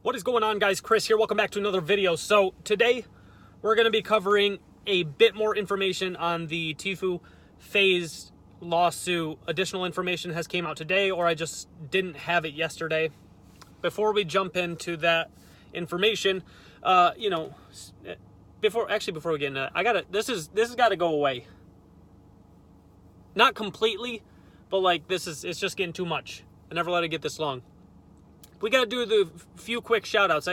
What is going on, guys? Chris here. Welcome back to another video. So today we're going to be covering a bit more information on the Tfue FaZe lawsuit. Additional information has came out today, or I just didn't have it yesterday. Before we jump into that information, before we get into that, this has got to go away. Not completely, but it's just getting too much. I never let it get this long. We got to do the few quick shout-outs.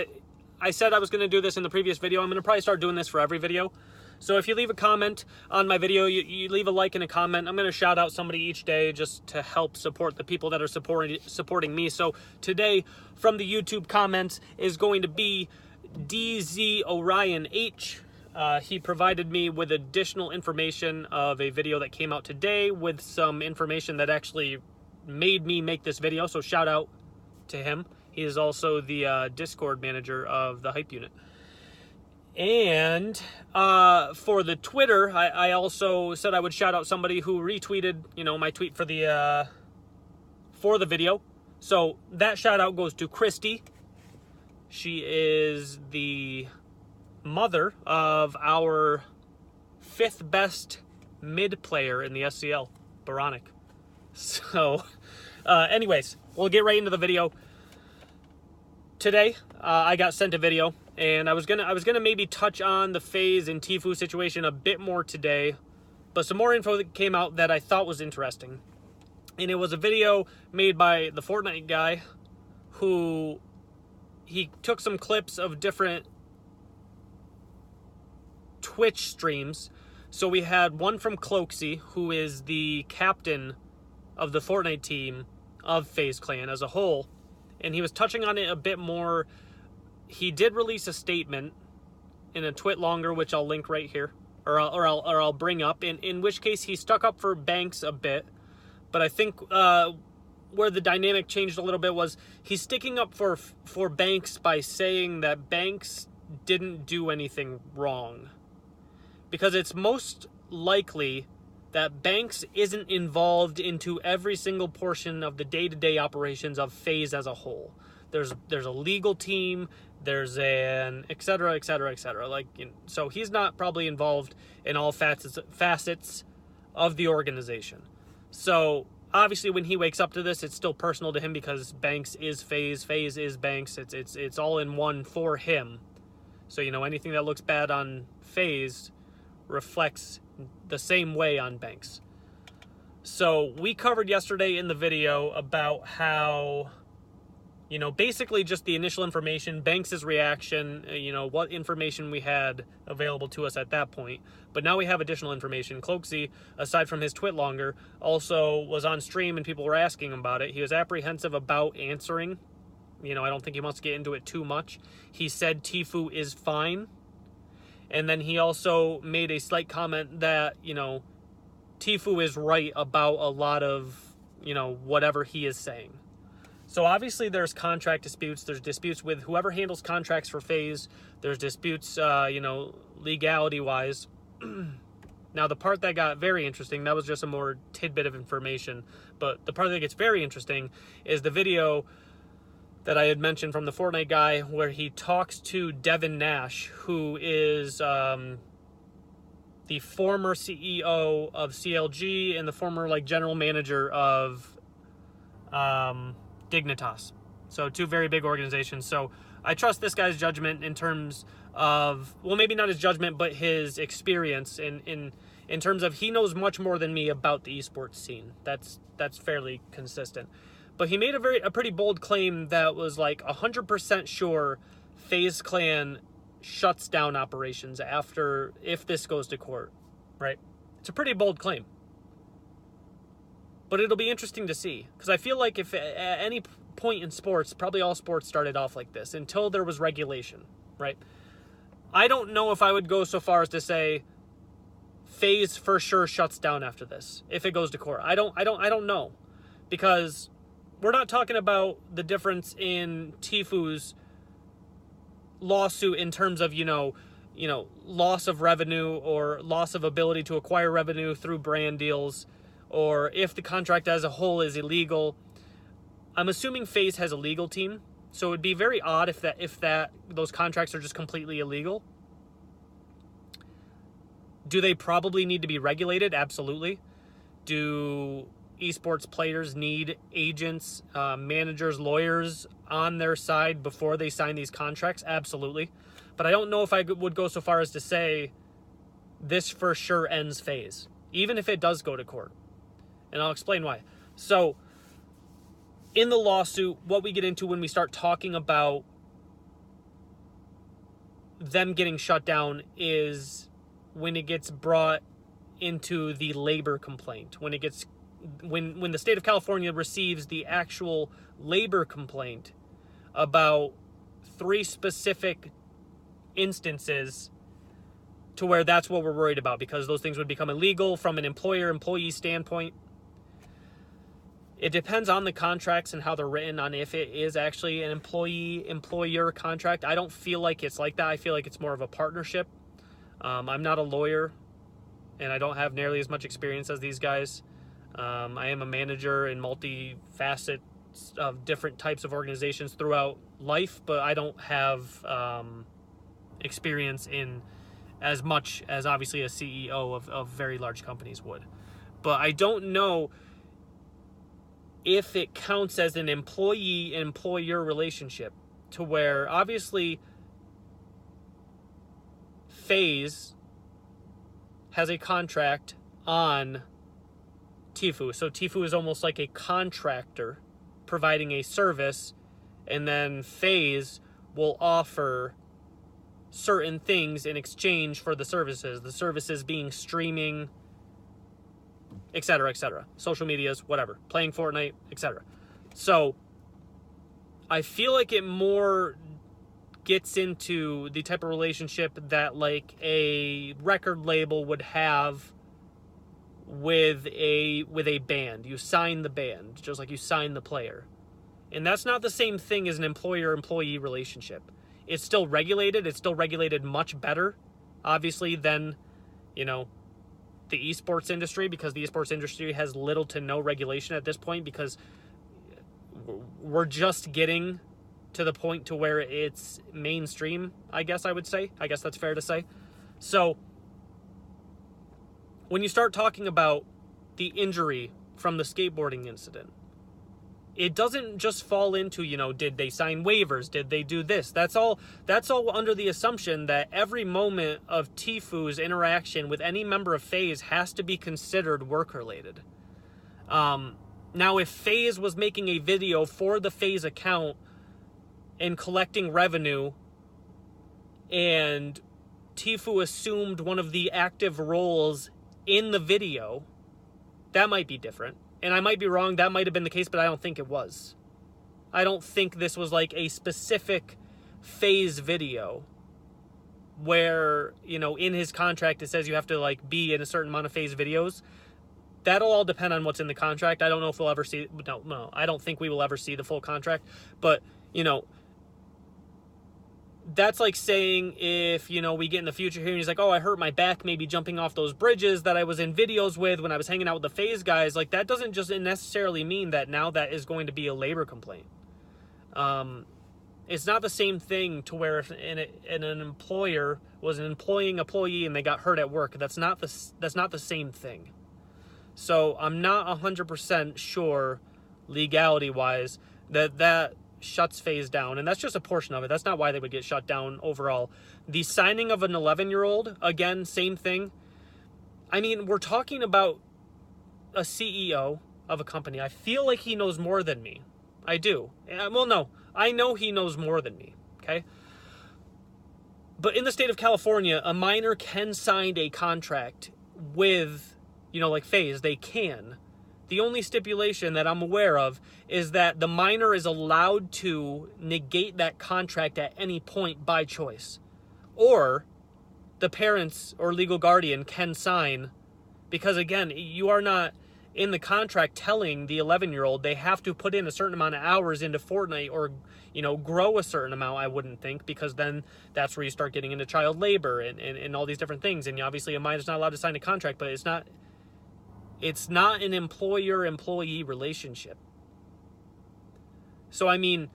I said I was going to do this in the previous video. I'm going to probably start doing this for every video. So if you leave a comment on my video, you leave a like and a comment, I'm going to shout out somebody each day just to help support the people that are supporting me. So today, from the YouTube comments, is going to be DZ Orion H. He provided me with additional information of a video that came out today with some information that actually made me make this video. So shout out to him. He is also the Discord manager of the Hype Unit. And for the Twitter, I also said I would shout out somebody who retweeted, my tweet for the video. So that shout out goes to Christy. She is the mother of our 5th best mid player in the SCL, Baronic. So, anyways, we'll get right into the video. Today, I got sent a video, and I was gonna maybe touch on the FaZe and Tfue situation a bit more today, but some more info that came out that I thought was interesting. And it was a video made by the Fortnite guy, who he took some clips of different Twitch streams. So we had one from Cloaksy, who is the captain of the Fortnite team of FaZe Clan as a whole. And he was touching on it a bit more. He did release a statement in a twit longer, which I'll link right here, or I'll bring up. In which case he stuck up for Banks a bit, but I think where the dynamic changed a little bit was he's sticking up for Banks by saying that Banks didn't do anything wrong, because it's most likely that Banks isn't involved into every single portion of the day-to-day operations of FaZe as a whole. There's a legal team, there's an et cetera, et cetera, et cetera. So he's not probably involved in all facets of the organization. So obviously when he wakes up to this, it's still personal to him because Banks is FaZe, FaZe is Banks. It's all in one for him. So, anything that looks bad on FaZe reflects the same way on Banks. So we covered yesterday in the video about how, basically just the initial information, Banks's reaction, what information we had available to us at that point. But now we have additional information. Cloaksy, aside from his twit longer, also was on stream and people were asking him about it. He was apprehensive about answering. I don't think he wants to get into it too much. He said Tfue is fine. And then he also made a slight comment that, Tfue is right about a lot of, whatever he is saying. So obviously there's contract disputes. There's disputes with whoever handles contracts for FaZe. There's disputes, legality-wise. Now, the part that got very interesting, that was just a more tidbit of information. But the part that gets very interesting is the video that I had mentioned from the Fortnite guy, where he talks to Devin Nash, who is the former CEO of CLG and the former general manager of Dignitas. So 2 very big organizations. So I trust this guy's judgment in terms of, well, maybe not his judgment, but his experience in terms of he knows much more than me about the esports scene. That's fairly consistent. But he made a pretty bold claim that was 100% sure FaZe Clan shuts down operations if this goes to court, right? It's a pretty bold claim. But it'll be interesting to see, because I feel like if at any point in sports, probably all sports started off like this until there was regulation, right? I don't know if I would go so far as to say FaZe for sure shuts down after this if it goes to court. I don't know, because we're not talking about the difference in Tfue's lawsuit in terms of, loss of revenue or loss of ability to acquire revenue through brand deals, or if the contract as a whole is illegal. I'm assuming FaZe has a legal team, So it'd be very odd if those contracts are just completely illegal. Do they probably need to be regulated? Absolutely. Do esports players need agents, managers, lawyers on their side before they sign these contracts? Absolutely. But I don't know if I would go so far as to say this for sure ends FaZe, even if it does go to court. And I'll explain why. So, in the lawsuit, what we get into when we start talking about them getting shut down is when it gets brought into the labor complaint. When the state of California receives the actual labor complaint about 3 specific instances to where that's what we're worried about, because those things would become illegal from an employer-employee standpoint. It depends on the contracts and how they're written on if it is actually an employee-employer contract. I don't feel like it's like that. I feel like it's more of a partnership. I'm not a lawyer, and I don't have nearly as much experience as these guys. I am a manager in multi-facets of different types of organizations throughout life, but I don't have experience in as much as obviously a CEO of very large companies would. But I don't know if it counts as an employee-employer relationship, to where obviously FaZe has a contract on Tfue. So Tfue is almost like a contractor providing a service, and then FaZe will offer certain things in exchange for the services being streaming, etc., social medias, whatever, playing Fortnite, etc. So I feel like it more gets into the type of relationship that like a record label would have with a band. You sign the band just like you sign the player, and that's not the same thing as an employer-employee relationship. It's still regulated. It's still regulated much better, obviously, than, the esports industry, because the esports industry has little to no regulation at this point, because we're just getting to the point to where it's mainstream, I guess I would say. I guess that's fair to say. So when you start talking about the injury from the skateboarding incident, it doesn't just fall into, did they sign waivers? Did they do this? That's all under the assumption that every moment of Tfue's interaction with any member of FaZe has to be considered work-related. Now, if FaZe was making a video for the FaZe account and collecting revenue, and Tfue assumed one of the active roles in the video, that might be different. And I might be wrong, that might have been the case, but I don't think it was. I don't think this was like a specific FaZe video where, in his contract it says you have to like be in a certain amount of FaZe videos. That'll all depend on what's in the contract. I don't know if we'll ever see, no, I don't think we will ever see the full contract. But, that's like saying if, we get in the future here and he's like, oh, I hurt my back maybe jumping off those bridges that I was in videos with when I was hanging out with the FaZe guys. Like, that doesn't just necessarily mean that now that is going to be a labor complaint. It's not the same thing to where if an employer was employing an employee and they got hurt at work. That's not the same thing. So I'm not 100% sure legality-wise that shuts FaZe down, and that's just a portion of it. That's not why they would get shut down overall. The signing of an 11-year-old, again, same thing. I mean, we're talking about a CEO of a company. I feel like he knows more than me. I do. Well, no, I know he knows more than me, okay? But in the state of California, a minor can sign a contract with, like FaZe. They can. The only stipulation that I'm aware of is that the minor is allowed to negate that contract at any point by choice. Or the parents or legal guardian can sign, because again, you are not in the contract telling the 11-year-old they have to put in a certain amount of hours into Fortnite or, grow a certain amount, I wouldn't think, because then that's where you start getting into child labor and all these different things. And obviously a minor's not allowed to sign a contract, but it's not an employer-employee relationship. So, I mean,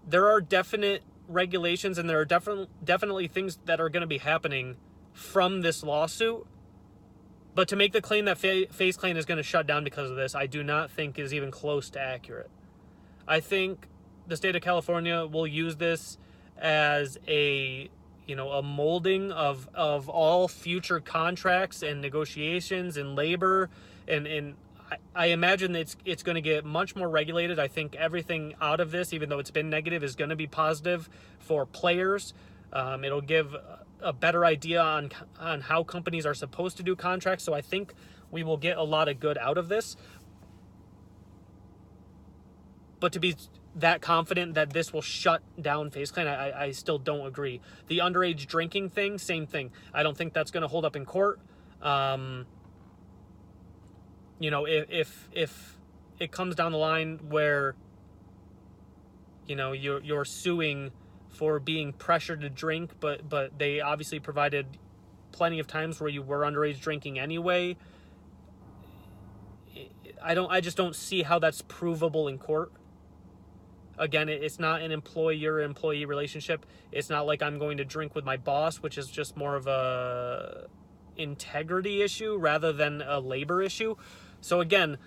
there are definite regulations and there are definitely things that are going to be happening from this lawsuit. But to make the claim that FaZe Clan is going to shut down because of this, I do not think is even close to accurate. I think the state of California will use this as a molding of all future contracts and negotiations and labor, and I imagine it's going to get much more regulated. I think everything out of this, even though it's been negative, is going to be positive for players. It'll give a better idea on how companies are supposed to do contracts. So I think we will get a lot of good out of this. But to be that confident that this will shut down FaZe Clan, I still don't agree. The underage drinking thing, same thing. I don't think that's going to hold up in court. If it comes down the line where you're suing for being pressured to drink, but they obviously provided plenty of times where you were underage drinking anyway, I just don't see how that's provable in court. Again, it's not an employer-employee relationship. It's not like I'm going to drink with my boss, which is just more of a integrity issue rather than a labor issue. So again,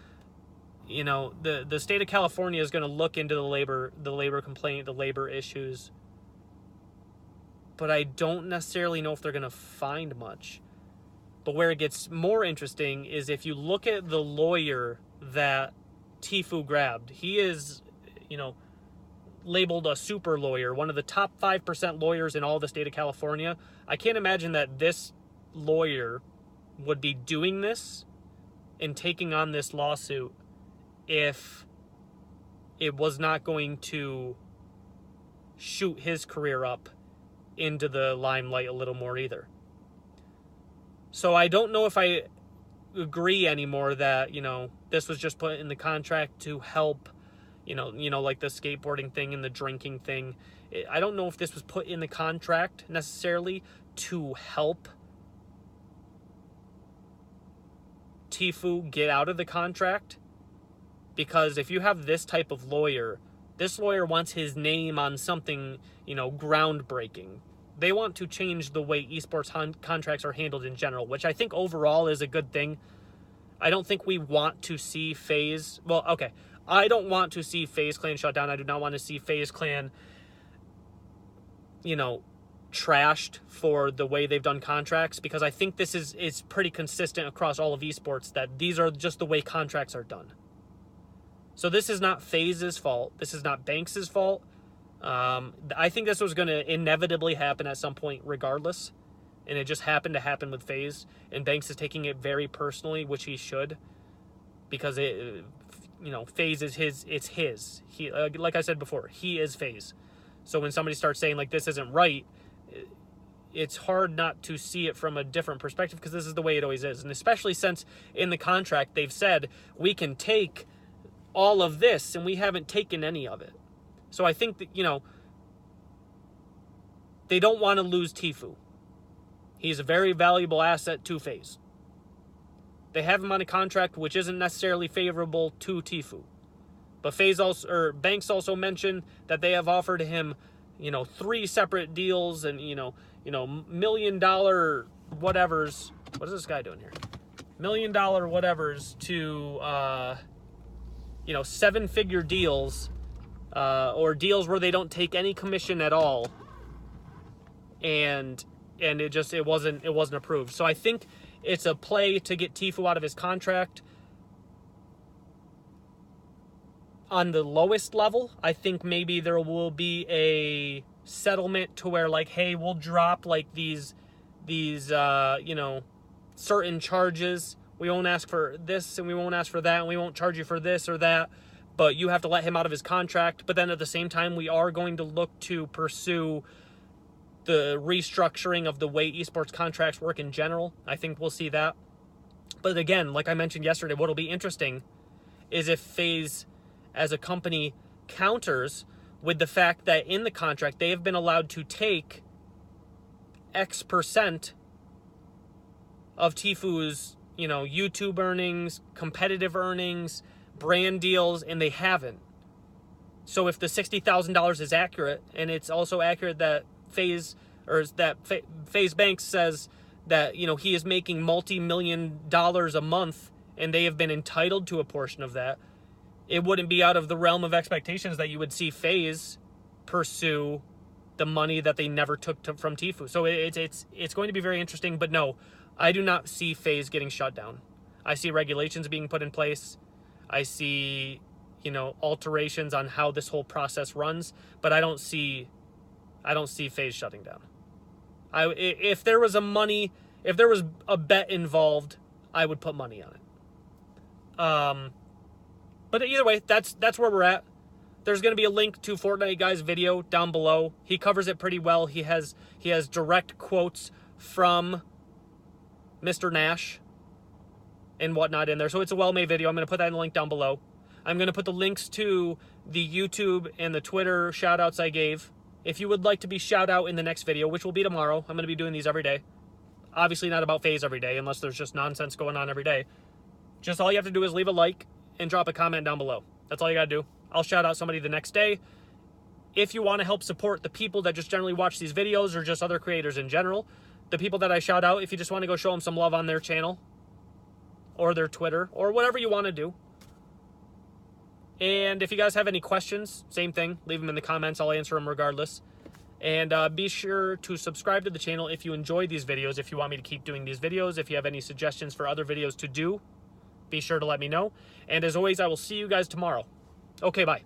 the state of California is going to look into the labor complaint, the labor issues. But I don't necessarily know if they're going to find much. But where it gets more interesting is if you look at the lawyer that Tfue grabbed. He is, labeled a super lawyer, one of the top 5% lawyers in all the state of California. I can't imagine that this lawyer would be doing this and taking on this lawsuit if it was not going to shoot his career up into the limelight a little more either. So I don't know if I agree anymore that, this was just put in the contract to help, like the skateboarding thing and the drinking thing. I don't know if this was put in the contract necessarily to help Tfue get out of the contract. Because if you have this type of lawyer, this lawyer wants his name on something, groundbreaking. They want to change the way esports contracts are handled in general, which I think overall is a good thing. I don't think we want to see FaZe... Well, okay. I don't want to see FaZe Clan shut down. I do not want to see FaZe Clan, trashed for the way they've done contracts, because I think this is pretty consistent across all of esports that these are just the way contracts are done. So this is not FaZe's fault. This is not Banks' fault. I think this was going to inevitably happen at some point regardless. And it just happened to happen with FaZe. And Banks is taking it very personally, which he should. Because, FaZe is his. It's his. He, like I said before, he is FaZe. So when somebody starts saying, this isn't right, it's hard not to see it from a different perspective, because this is the way it always is. And especially since in the contract they've said, we can take all of this, and we haven't taken any of it. So I think that, they don't want to lose Tfue. He's a very valuable asset to FaZe. They have him on a contract which isn't necessarily favorable to Tfue. But Banks also mentioned that they have offered him, 3 separate deals and, $1 million whatevers. What is this guy doing here? $1 million whatevers to, 7-figure deals, or deals where they don't take any commission at all, and it wasn't approved. So I think it's a play to get Tfue out of his contract. On the lowest level, I think maybe there will be a settlement to where, hey, we'll drop these certain charges. We won't ask for this and we won't ask for that, and we won't charge you for this or that, but you have to let him out of his contract. But then at the same time, we are going to look to pursue the restructuring of the way esports contracts work in general. I think we'll see that. But again, like I mentioned yesterday, what'll be interesting is if FaZe as a company counters with the fact that in the contract they have been allowed to take X% of Tfue's, YouTube earnings, competitive earnings, brand deals, and they haven't. So if the $60,000 is accurate, and it's also accurate that FaZe Banks says that, you know, he is making multi-million dollars a month and they have been entitled to a portion of that, it wouldn't be out of the realm of expectations that you would see FaZe pursue the money that they never took from Tfue. So it's going to be very interesting, but no, I do not see FaZe getting shut down. I see regulations being put in place. I see, you know, alterations on how this whole process runs, but I don't see FaZe shutting down. If there was a bet involved, I would put money on it. But either way, that's where we're at. There's going to be a link to Fortnite Guy's video down below. He covers it pretty well. He has direct quotes from Mr. Nash and whatnot in there. So it's a well-made video. I'm going to put that in the link down below. I'm going to put the links to the YouTube and the Twitter shout-outs I gave. If you would like to be shout-out in the next video, which will be tomorrow, I'm going to be doing these every day. Obviously not about FaZe every day, unless there's just nonsense going on every day. Just all you have to do is leave a like and drop a comment down below. That's all you got to do. I'll shout out somebody the next day. If you want to help support the people that just generally watch these videos or just other creators in general, the people that I shout out, if you just want to go show them some love on their channel or their Twitter or whatever you want to do. And if you guys have any questions, same thing. Leave them in the comments. I'll answer them regardless. And be sure to subscribe to the channel if you enjoy these videos, if you want me to keep doing these videos. If you have any suggestions for other videos to do, be sure to let me know. And as always, I will see you guys tomorrow. Okay, bye.